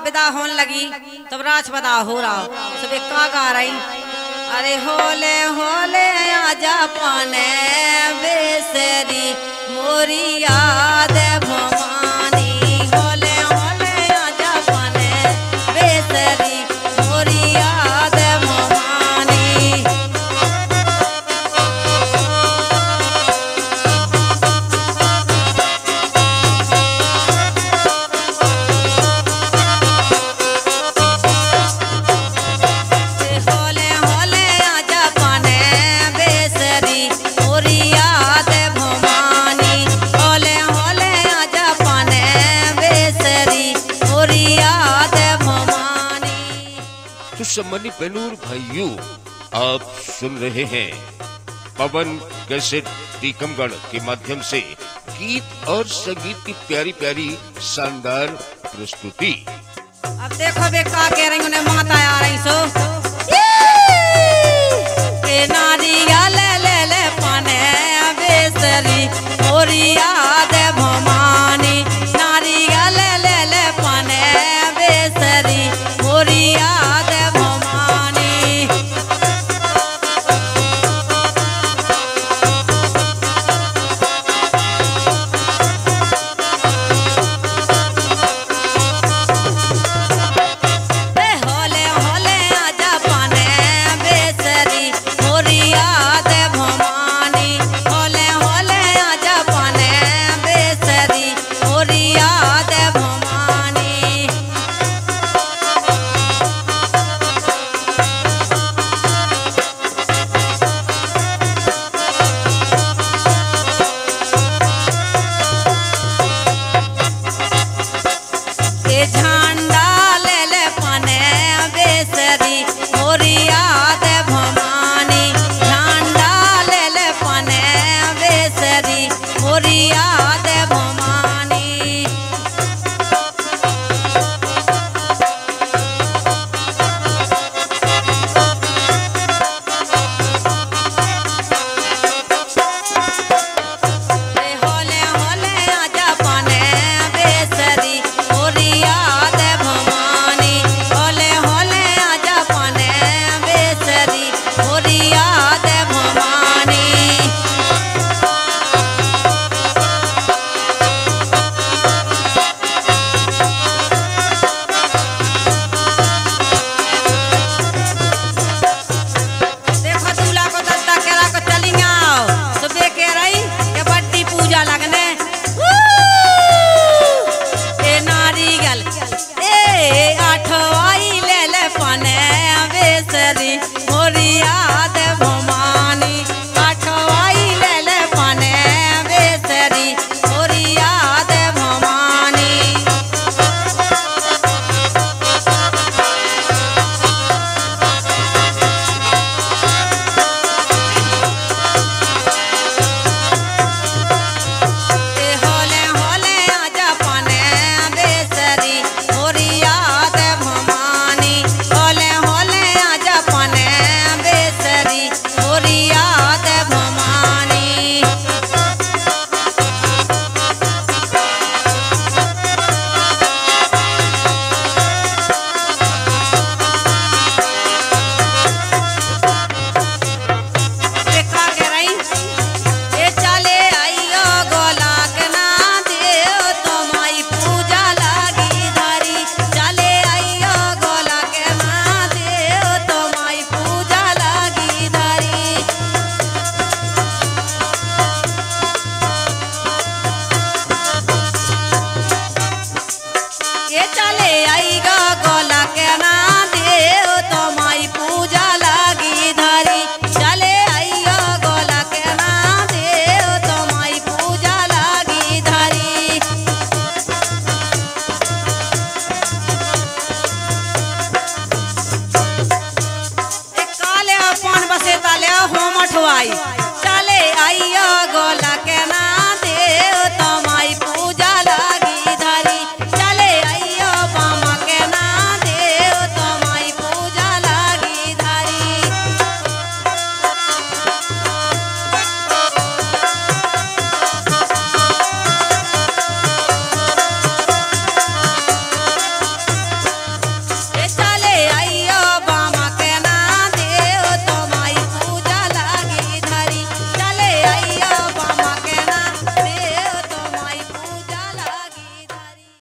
विदा होने लगी तब राज पदा हो रहा सब का गा रही। अरे होले होले आजा पाने बेसरी मोरी याद भवानी। होले होले आजा पाने बेसरी मोरी याद भवानी। सम्मानित बहनों भाइयों, आप सुन रहे हैं पवन कैसेट टीकमगढ़ के माध्यम से गीत और संगीत की प्यारी प्यारी शानदार प्रस्तुति। अब देखो बे का कह रही उन्हें माता आ रही सो के नारिया ले ले ले पाने बेसरी मोरी याद भमा।